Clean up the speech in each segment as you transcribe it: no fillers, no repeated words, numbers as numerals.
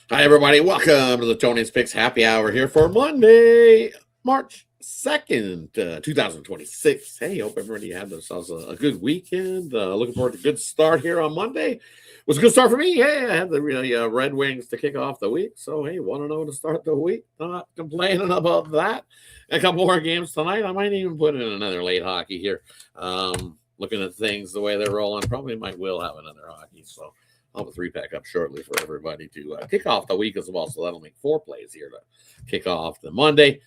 Hi, everybody. Welcome to the Tony's Picks Happy Hour here for Monday, March 2nd, 2026. Hey, hope everybody had themselves a good weekend. Looking forward to a good start here on Monday. It was a good start for me. Hey, I had the Red Wings to kick off the week. So, hey, 1-0 to start the week. Not complaining about that. A couple more games tonight. I might even put in another late hockey here. Looking at things the way they're rolling, probably will have another hockey. So, I'll have a 3-pack up shortly for everybody to kick off the week as well. So that'll make 4 plays here to kick off the Monday.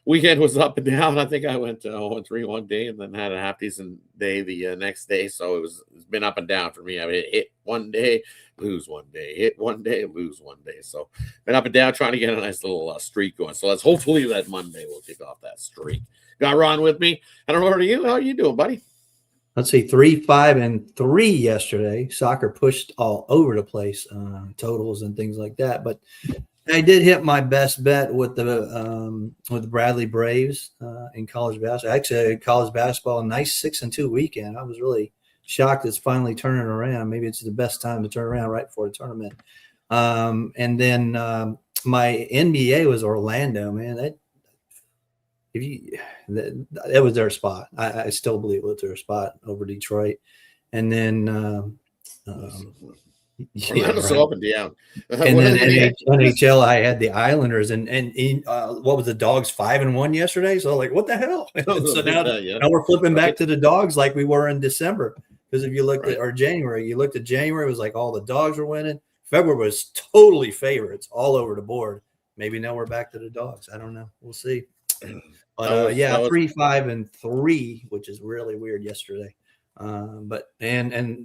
Weekend was up and down. I think I went 0-3 one day and then had a half decent day the next day. So it's been up and down for me. I mean, hit one day, lose one day, hit one day, lose one day. So been up and down trying to get a nice little streak going. So let's hopefully that Monday will kick off that streak. Got Ron with me. I don't know, you. How are you doing, buddy? Let's see, 3-5-3 yesterday. Soccer pushed all over the place, totals and things like that. But I did hit my best bet with the Bradley Braves in college basketball. Actually, college basketball, a nice 6-2 weekend. I was really shocked it's finally turning around. Maybe it's the best time to turn around right before the tournament. And then my NBA was Orlando, man. That was their spot. I still believe it was their spot over Detroit. And then so up and down. And then NHL, I had the Islanders and what was the Dogs 5-1 yesterday? So like, what the hell? So now we're flipping back to the Dogs like we were in December. Because if you looked at January, it was like all the Dogs were winning. February was totally favorites all over the board. Maybe now we're back to the Dogs. I don't know. We'll see. But 3-5-3, which is really weird yesterday. But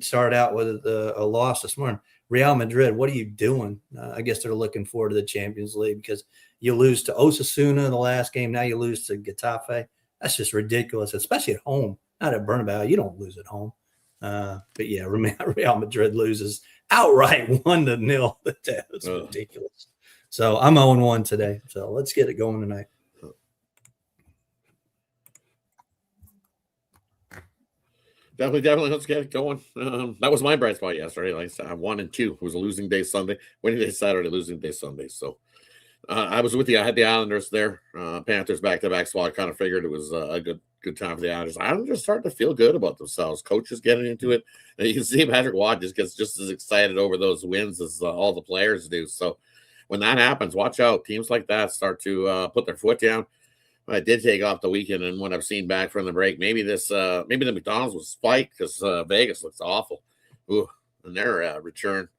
started out with a loss this morning. Real Madrid, what are you doing? I guess they're looking forward to the Champions League because you lose to Osasuna in the last game. Now you lose to Getafe. That's just ridiculous, especially at home. Not at Bernabeu. You don't lose at home. But yeah, Real Madrid loses outright 1-0. That's ridiculous. So I'm 0-1 today. So let's get it going tonight. Definitely. Let's get it going. That was my bright spot yesterday. Like I said, 1-2. It was a losing day Sunday, winning day Saturday, losing day Sunday. So I was with you. I had the Islanders there. Panthers back-to-back spot. I kind of figured it was a good time for the Islanders. Islanders starting to feel good about themselves. Coaches getting into it. And you can see Patrick Watt just gets just as excited over those wins as all the players do. So when that happens, watch out. Teams like that start to put their foot down. I did take off the weekend, and what I've seen back from the break, maybe the McDonald's was spiked because Vegas looks awful. Ooh, and their return.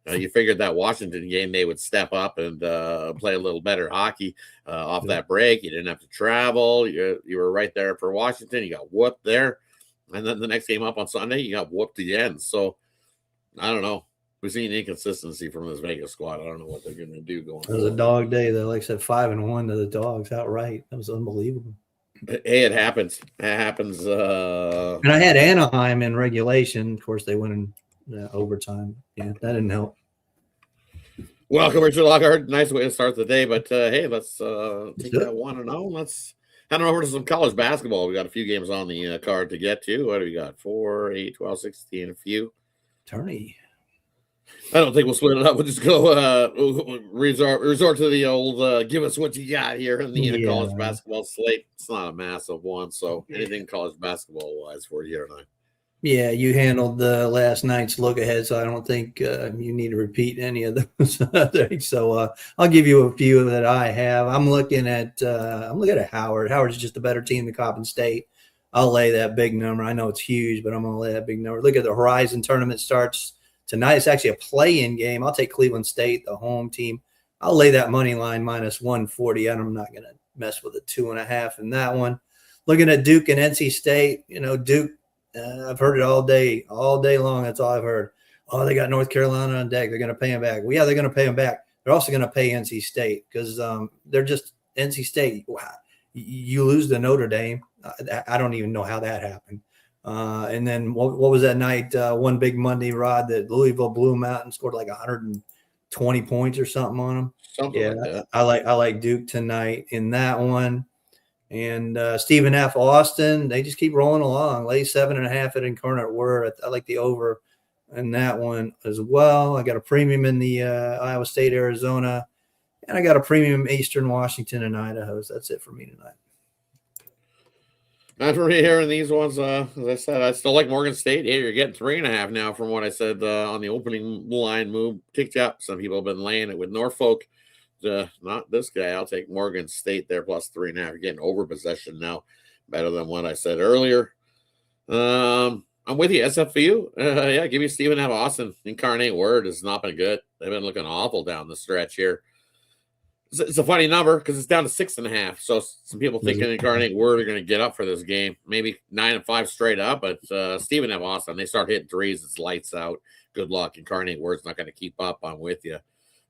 You figured that Washington game they would step up and play a little better hockey off that break. You didn't have to travel. You were right there for Washington. You got whooped there, and then the next game up on Sunday, you got whooped again. So I don't know. We've seen inconsistency from this Vegas squad. I don't know what they're going to do going forward. It was a dog day. They like I said 5-1 to the Dogs outright. That was unbelievable. Hey, it happens. It happens. And I had Anaheim in regulation. Of course, they went in overtime. Yeah, that didn't help. Welcome, Richard Lockhart. Nice way to start the day. But hey, let's take that 1-0. Let's head on over to some college basketball. We got a few games on the card to get to. What do we got? 4, 8, 12, 16, a few. Tourney. I don't think we'll split it up. We'll just go resort to the old give us what you got here in the college basketball slate. It's not a massive one, so anything college basketball-wise for you tonight. Yeah, you handled the last night's look ahead, so I don't think you need to repeat any of those things. So I'll give you a few that I have. I'm looking at Howard. Howard's just a better team than Coppin State. I'll lay that big number. I know it's huge, but I'm going to lay that big number. Look at the Horizon tournament starts tonight. It's actually a play-in game. I'll take Cleveland State, the home team. I'll lay that money line minus 140. I'm not going to mess with a 2.5 in that one. Looking at Duke and NC State, Duke, I've heard it all day long. That's all I've heard. Oh, they got North Carolina on deck. They're going to pay them back. Well, yeah, they're going to pay them back. They're also going to pay NC State because they're just NC State. Wow. You lose to Notre Dame. I don't even know how that happened. And then what was that night? One big Monday, Rod, that Louisville blew them out and scored like 120 points or something on them. Something like that. I like Duke tonight in that one. And Stephen F. Austin, they just keep rolling along. Lay 7.5 at Incarnate Word. I like the over in that one as well. I got a premium in the Iowa State, Arizona, and I got a premium Eastern Washington and Idaho. So that's it for me tonight. Not for me here in these ones. As I said, I still like Morgan State. Hey, you're getting 3.5 now from what I said on the opening line move. Kicked you up. Some people have been laying it with Norfolk. Not this guy. I'll take Morgan State there plus 3.5. You're getting over possession now. Better than what I said earlier. I'm with you. SFU. Yeah, give me Stephen F. Austin. Incarnate Word has not been good. They've been looking awful down the stretch here. It's a funny number because it's down to 6.5. So some people thinking Incarnate Word are going to get up for this game. Maybe 9-5 straight up. But Stephen F. Austin, they start hitting threes. It's lights out. Good luck. Incarnate Word's not going to keep up. I'm with you.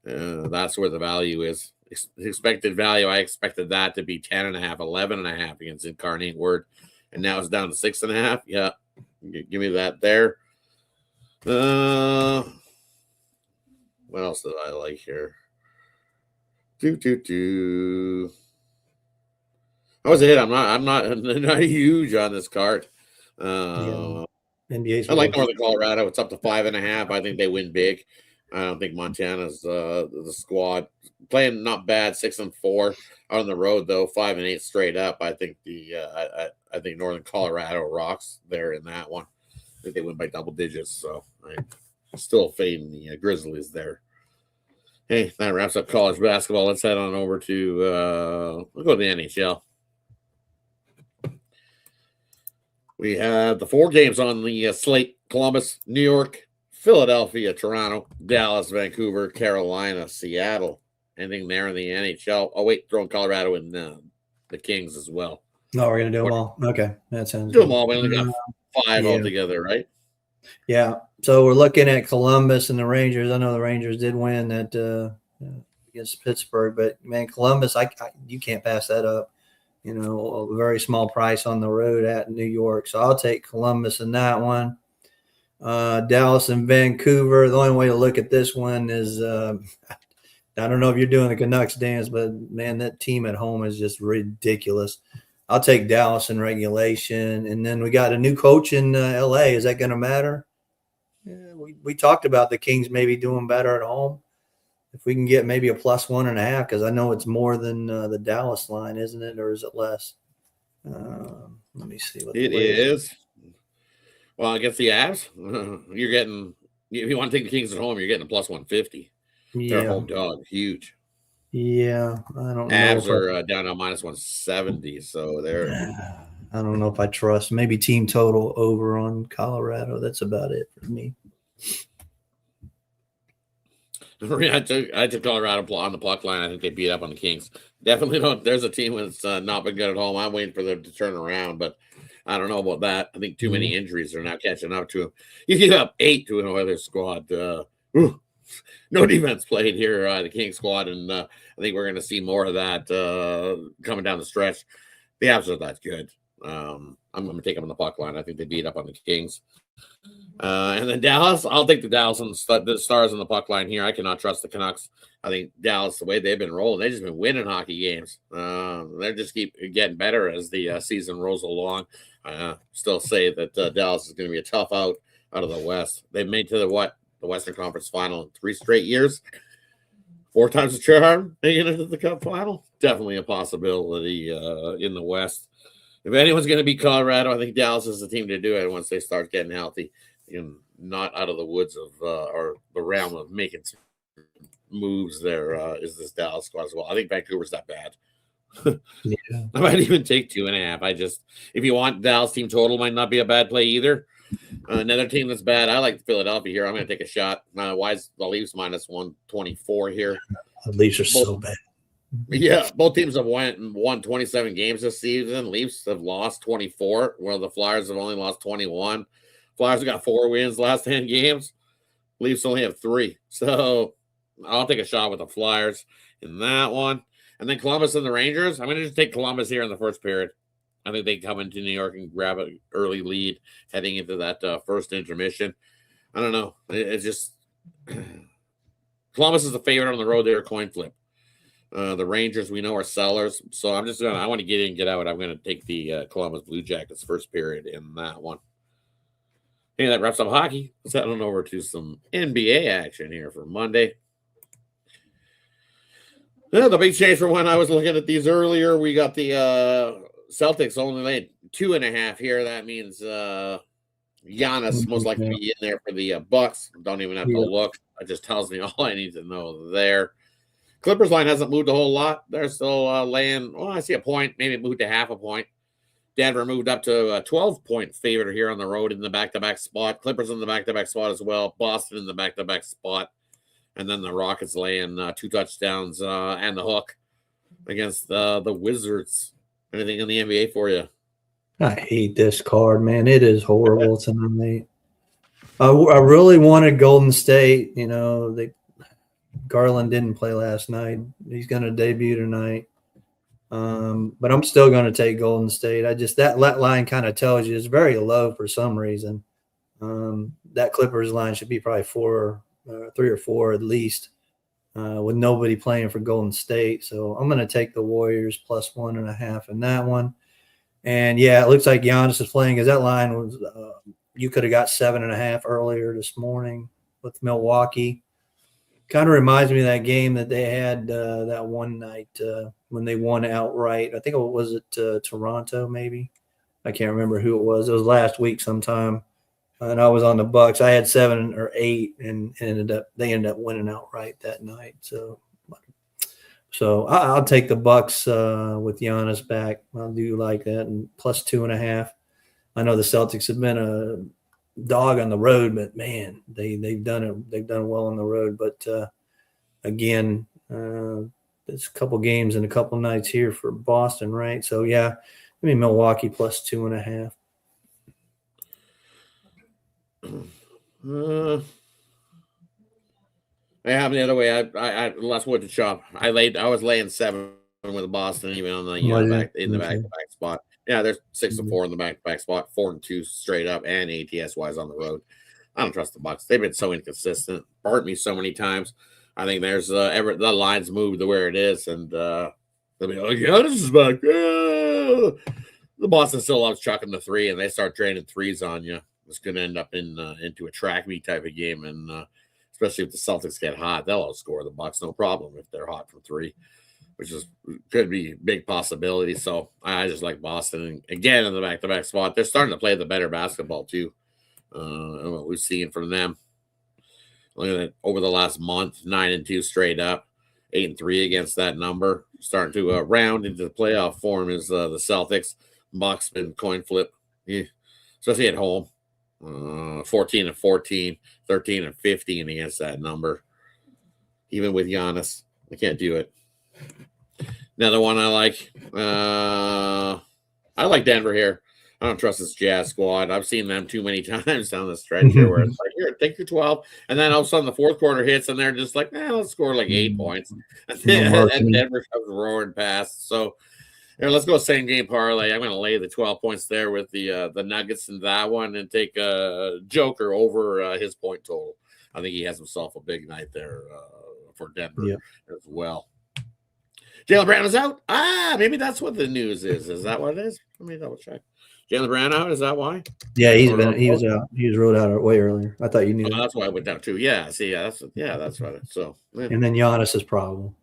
That's where the value is. Expected value. I expected that to be 10.5, 11.5 against Incarnate Word. And now it's down to 6.5. Yeah. Give me that there. What else did I like here? I was a hit. I'm not huge on this card. NBA's I like Northern Colorado. It's up to 5.5. I think they win big. I don't think Montana's the squad playing not bad. 6-4 on the road though. 5-8 straight up. I think I think Northern Colorado rocks there in that one. I think they win by double digits. So I'm still fading the Grizzlies there. Hey, that wraps up college basketball. Let's head on over to we'll go to the NHL. We have the 4 games on the slate: Columbus, New York, Philadelphia, Toronto, Dallas, Vancouver, Carolina, Seattle. Anything there in the NHL? Oh, wait, throwing Colorado in the Kings as well. No, we're going to do them all. Okay, that sounds do good. them all. We only got 5 altogether, right? Yeah. So we're looking at Columbus and the Rangers. I know the Rangers did win that against Pittsburgh, but man, Columbus, you can't pass that up. You know, a very small price on the road at New York. So I'll take Columbus in that one. Dallas and Vancouver. The only way to look at this one is I don't know if you're doing the Canucks dance, but man, that team at home is just ridiculous. I'll take Dallas in regulation. And then we got a new coach in LA. Is that going to matter? Yeah, we talked about the Kings maybe doing better at home. If we can get maybe a plus 1.5, because I know it's more than the Dallas line, isn't it? Or is it less? Let me see. What it is. Well, against the Avs, you're getting, if you want to take the Kings at home, you're getting a plus 150. Yeah. They're a home dog. Huge. Yeah. I don't know. Avs are down to minus 170. So they're. I don't know if I trust. Maybe team total over on Colorado. That's about it for me. I took Colorado on the puck line. I think they beat up on the Kings. Definitely don't. There's a team that's not been good at home. I'm waiting for them to turn around, but I don't know about that. I think too many injuries are now catching up to him. You give up 8 to an Oilers squad. No defense played here, the Kings squad, and I think we're going to see more of that coming down the stretch. The Avs are that good. I'm going to take them on the puck line. I think they beat up on the Kings. And then Dallas, I'll take the Dallas and the Stars on the puck line here. I cannot trust the Canucks. I think Dallas, the way they've been rolling, they've just been winning hockey games. They just keep getting better as the season rolls along. Still say that Dallas is going to be a tough out of the West. They've made to the Western Conference Final in 3 straight years. 4 times the charm making it to the Cup Final. Definitely a possibility in the West. If anyone's going to beat Colorado, I think Dallas is the team to do it once they start getting healthy. Not out of the woods of or the realm of making some moves there is this Dallas squad as well. I think Vancouver's that bad. Yeah. I might even take 2.5. If you want Dallas team total, might not be a bad play either. Another team that's bad, I like Philadelphia here. I'm going to take a shot. Why is the Leafs minus 124 here? The Leafs are so bad. Yeah, both teams have won 27 games this season. Leafs have lost 24, while the Flyers have only lost 21. Flyers have got 4 wins last 10 games. Leafs only have 3. So I'll take a shot with the Flyers in that one. And then Columbus and the Rangers. I'm going to just take Columbus here in the first period. I think they come into New York and grab an early lead heading into that first intermission. I don't know. It's just Columbus is the favorite on the road. They're a coin flip. The Rangers we know are sellers. So I want to get in and get out. I'm going to take the Columbus Blue Jackets first period in that one. Hey, that wraps up hockey. Let's head on over to some NBA action here for Monday. Yeah, the big change from when I was looking at these earlier, we got the Celtics only laid 2.5 here. That means Giannis most likely be in there for the Bucks. Don't even have to look. It just tells me all I need to know there. Clippers line hasn't moved a whole lot. They're still laying. Well, I see a point. Maybe it moved to half a point. Denver moved up to a 12-point favorite here on the road in the back-to-back spot. Clippers in the back-to-back spot as well. Boston in the back-to-back spot. And then the Rockets laying 2 touchdowns and the hook against the Wizards. Anything in the NBA for you? I hate this card, man. It is horrible tonight. I really wanted Golden State. You know, Garland didn't play last night. He's going to debut tonight. But I'm still going to take Golden State. That line kind of tells you it's very low for some reason. That Clippers line should be probably 3 or 4 at least, with nobody playing for Golden State. So I'm going to take the Warriors plus 1.5 in that one. And yeah, it looks like Giannis is playing because that line was you could have got 7.5 earlier this morning with Milwaukee. Kind of reminds me of that game that they had that one night when they won outright. I think it was Toronto, maybe. I can't remember who it was. It was last week sometime, and I was on the Bucks. I had 7 or 8, and they ended up winning outright that night. So I'll take the Bucks with Giannis back. I do like that, and plus 2.5. I know the Celtics have been a dog on the road, but man, they've done it. They've done well on the road. But again, there's a couple games and a couple nights here for Boston, right? So yeah, I mean Milwaukee plus 2.5. I have the other way. I less wood to chop. I was laying 7 with Boston, even on the back-to-back spot. Yeah, there's 6-4 in the back-to-back spot, 4-2 straight up, and ATS wise on the road. I don't trust the Bucks. They've been so inconsistent, burnt me so many times. I think there's the lines moved to where it is, and they'll be like, yeah, this is back. The Boston still loves chucking the 3, and they start draining 3s on you. It's going to end up into a track meet type of game, and especially if the Celtics get hot, they'll outscore the Bucks, no problem if they're hot from 3, which could be a big possibility. So I just like Boston. And again, in the back-to-back spot, they're starting to play the better basketball too. What we've seen from them. Look at it over the last month, 9-2 straight up, 8-3 against that number. Starting to round into the playoff form is the Celtics. Bucks been coin flip, especially at home. 14-14, 13-15 against that number. Even with Giannis, I can't do it. Another one I like Denver here. I don't trust this Jazz squad. I've seen them too many times down the stretch here where it's like, here, take your 12. And then all of a sudden the fourth quarter hits and they're just like, let's score like 8 points. And Denver comes roaring past. So let's go same game parlay. I'm going to lay the 12 points there with the Nuggets in that one and take Joker over his point total. I think he has himself a big night there for Denver as well. Jaylen Brown is out. Maybe that's what the news is. Is that what it is? Let me double check. Jaylen Brown out? Is that why? Yeah, he was out. He was ruled out way earlier. I thought you knew. That's why I went down too. Yeah, see, that's right. So and then Giannis's problem.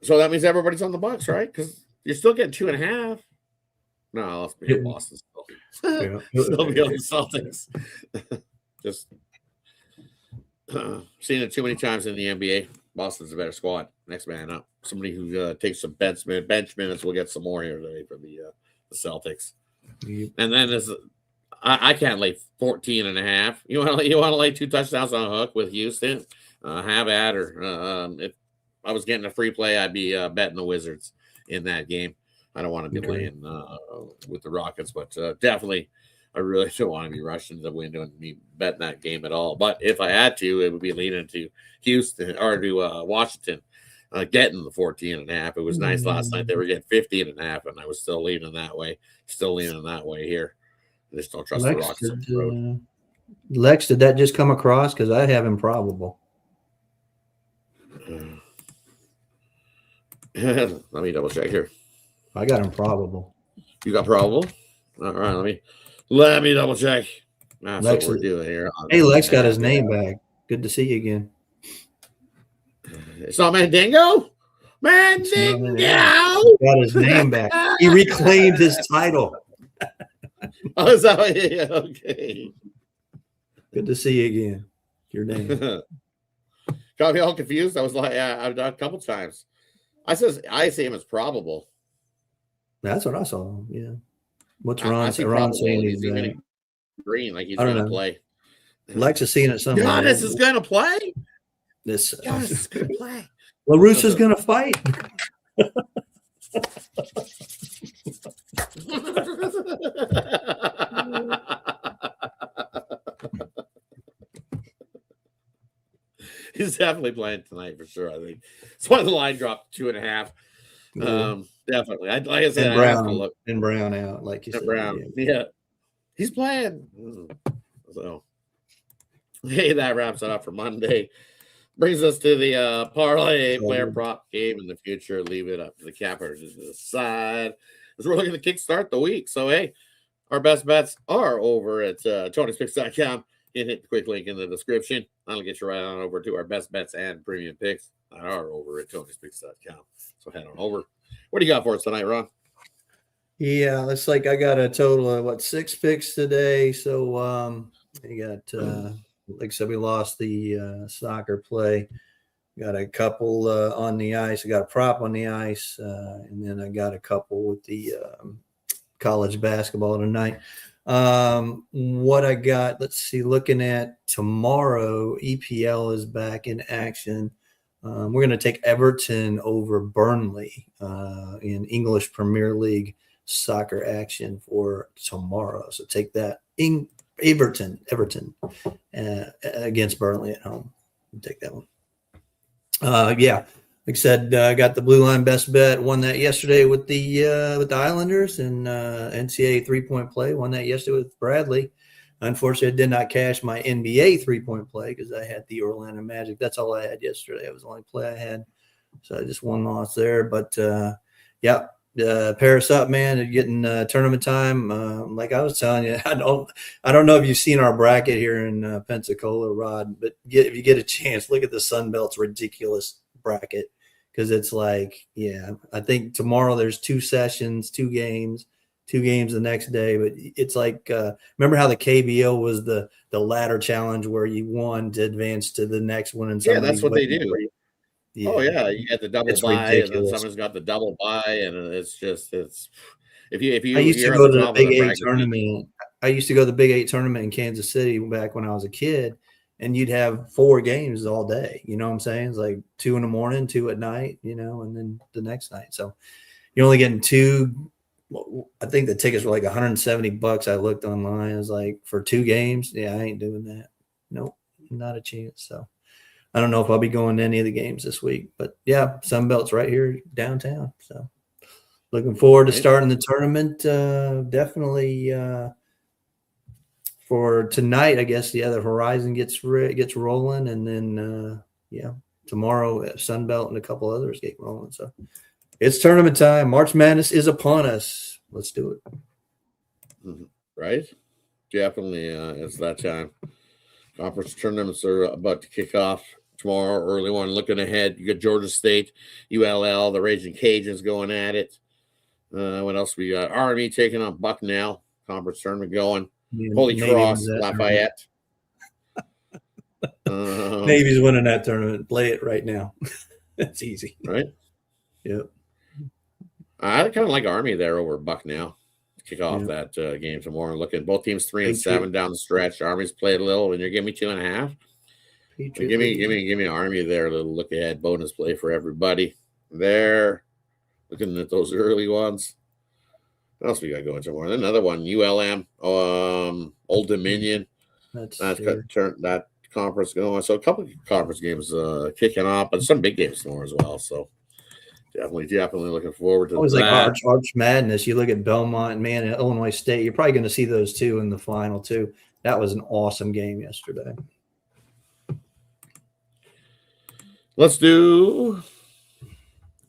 So that means everybody's on the Bucks, right? Because you're still getting 2.5. No, let's be Boston still. Still be on the Celtics. Just seen it too many times in the NBA. Boston's a better squad. Next man up. Somebody who takes some bench minutes will get some more here today for the Celtics. Yep. And then I can't lay 14.5. You want to lay 2 touchdowns on a hook with Houston? Have at her. If I was getting a free play, I'd be betting the Wizards in that game. I don't want to be laying with the Rockets, but definitely I really don't want to be rushing to the window and be betting that game at all. But if I had to, it would be leaning to Houston or to Washington getting the 14.5. It was nice last night. They were getting 15.5, and I was still leaning that way. Still leaning that way here. I just don't trust the Rockets on the road. Lex, did that just come across? Because I have improbable. Let me double check here. I got improbable. You got probable? All right, let me Let me double check. That's Lex what we're is- doing here. Hey, Lex got his name back. Good to see you again. It's not Mandingo? It's not Mandingo! He got his name back. He reclaimed his title. Oh, is that yeah, okay. Good to see you again. Your name. Got me all confused. I was like, yeah, I've done a couple times. I see him as probable. That's what I saw. Yeah. What's I Ron, see Ron probable. saying? He's even green, like he's I don't going to know. play. Lex is seeing it somewhere. Giannis is going to play. This Giannis is going to play. LaRusso's going to fight. He's definitely playing tonight for sure. I think it's why the line dropped 2.5. Definitely. Like I said, I have to look. And Brown out, like you said. Brown. Yeah. He's playing. So, hey, that wraps it up for Monday. Brings us to the parlay player prop game in the future. Leave it up to the cappers to decide as we're looking to kickstart the week. So, hey, our best bets are over at TonySpicks.com. You can hit the quick link in the description. That'll get you right on over to our best bets and premium picks that are over at TonySpicks.com. So head on over. What do you got for us tonight, Ron? Yeah, it's like I got a total of 6 picks today. So you got like I said, we lost the soccer play. Got a couple on the ice. I got a prop on the ice, and then I got a couple with the college basketball tonight. What I got, let's see, looking at tomorrow, EPL is back in action. We're going to take Everton over Burnley in English Premier League soccer action for tomorrow. So take that in Everton against Burnley at home. Take that one. Yeah. Like I said, I got the blue line best bet. Won that yesterday with the Islanders and NCAA 3-point play. Won that yesterday with Bradley. Unfortunately, I did not cash my NBA 3-point play because I had the Orlando Magic. That's all I had yesterday. It was the only play I had, so I just one loss there. But yeah, pair us up, man. Getting tournament time. Like I was telling you, I don't know if you've seen our bracket here in Pensacola, Rod, but if you get a chance, look at the Sun Belt's ridiculous bracket. Because it's like, yeah, I think tomorrow there's 2 sessions, 2 games the next day. But it's like, remember how the KBO was the ladder challenge where you won to advance to the next one? And yeah, that's what they do. Yeah. Oh yeah, you get the double buy, and then someone's got the double buy, and it's if you. I used to go to the Big 8 tournament. I used to go to the Big 8 tournament in Kansas City back when I was a kid. And you'd have 4 games all day. You know what I'm saying? It's like 2 in the morning, 2 at night, and then the next night. So you're only getting 2. I think the tickets were like $170. I looked online. It was like for 2 games. Yeah, I ain't doing that. Nope, not a chance. So I don't know if I'll be going to any of the games this week. But yeah, Sunbelt's right here downtown. So looking forward to starting the tournament. Definitely. For tonight, I guess, yeah, the Horizon gets rolling, and then tomorrow Sunbelt and a couple others get rolling. So it's tournament time. March Madness is upon us. Let's do it. Right? Definitely, it's that time. Conference tournaments are about to kick off tomorrow. Early one. Looking ahead, you got Georgia State, ULL, the Raging Cajuns going at it. What else we got? Army taking on Bucknell. Conference tournament going. Holy Cross, Lafayette. Navy's winning that tournament. Play it right now. That's easy. Right? Yep. I kind of like Army there over Bucknell. Kick off that game tomorrow. Looking both teams 3-7 down the stretch. Army's played a little, and you're giving me 2.5. Give me Army there. A little look ahead bonus play for everybody there. Looking at those early ones. What else we got going tomorrow? Another one, ULM, Old Dominion. That's that conference going. So a couple of conference games kicking off, but some big games tomorrow as well. So definitely looking forward to that. It was like Arch Madness. You look at Belmont, man, and Illinois State. You're probably going to see those 2 in the final too. That was an awesome game yesterday. Let's do.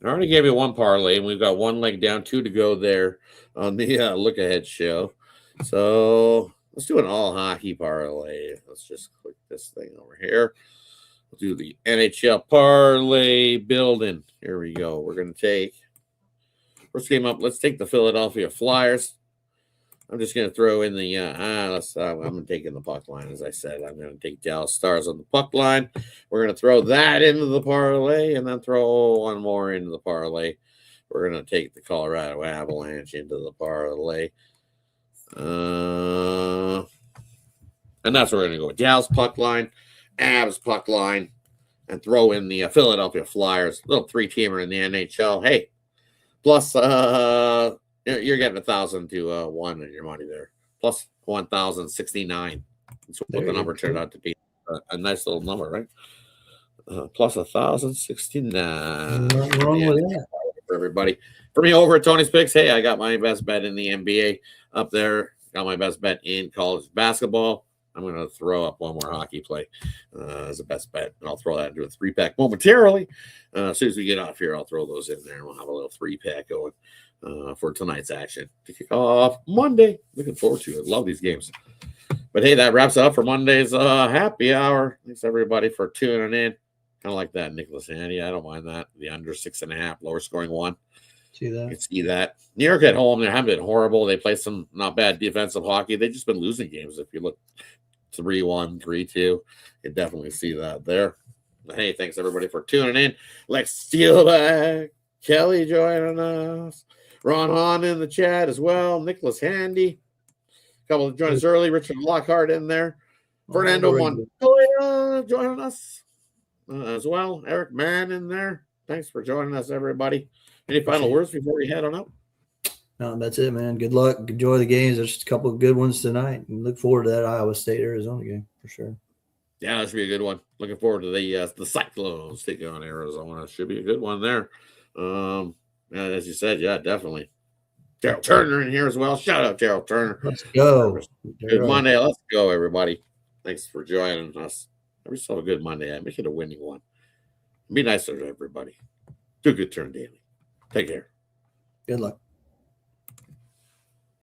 I already gave you 1 parlay, and we've got 1 leg down, 2 to go there on the look ahead show. So let's do an all hockey parlay. Let's just click this thing over here. We'll do the NHL parlay building. Here we go. We're going to take first game up. Let's take the Philadelphia Flyers. I'm just going to throw in the I'm taking the puck line, as I said. I'm going to take Dallas Stars on the puck line. We're going to throw that into the parlay and then throw one more into the parlay. We're going to take the Colorado Avalanche into the parlay. And that's where we're going to go with Dallas puck line, Avs puck line, and throw in the Philadelphia Flyers, little 3-teamer in the NHL. Hey, plus you're getting 1,000 to 1 in your money there, plus 1,069. That's what the number turned out to be. A nice little number, right? Plus 1,069. Nothing wrong with that. For everybody. For me over at Tony's Picks, hey, I got my best bet in the NBA up there. Got my best bet in college basketball. I'm going to throw up one more hockey play as a best bet, and I'll throw that into a 3-pack momentarily. As soon as we get off here, I'll throw those in there, and we'll have a little 3-pack going for tonight's action to kick off Monday. Looking forward to it. Love these games. But hey, that wraps it up for Monday's happy hour. Thanks everybody for tuning in. Kind of like that Nicholas Handy. I don't mind that. The under 6.5, lower scoring 1. See that? You can see that. New York at home, they haven't been horrible. They play some not bad defensive hockey. They've just been losing games. If you look 3-1, 3-2, you definitely see that there. But hey, thanks everybody for tuning in. Let's steal back. Kelly joining us. Ron Hahn in the chat as well. Nicholas Handy. A couple of join us early. Richard Lockhart in there. Fernando Montoya joining us as well. Eric Mann in there. Thanks for joining us, everybody. Any final words before we head on out? No, that's it, man. Good luck. Enjoy the games. There's just a couple of good ones tonight. And look forward to that Iowa State-Arizona game for sure. Yeah, that should be a good one. Looking forward to the Cyclones taking on Arizona. Should be a good one there. As you said, yeah, definitely. Daryl Turner in here as well. Shout out Daryl Turner. Let's go. Good Monday. Let's go, everybody. Thanks for joining us. Have yourself a good Monday. Make it a winning one. Be nicer to everybody. Do a good turn daily. Take care. Good luck.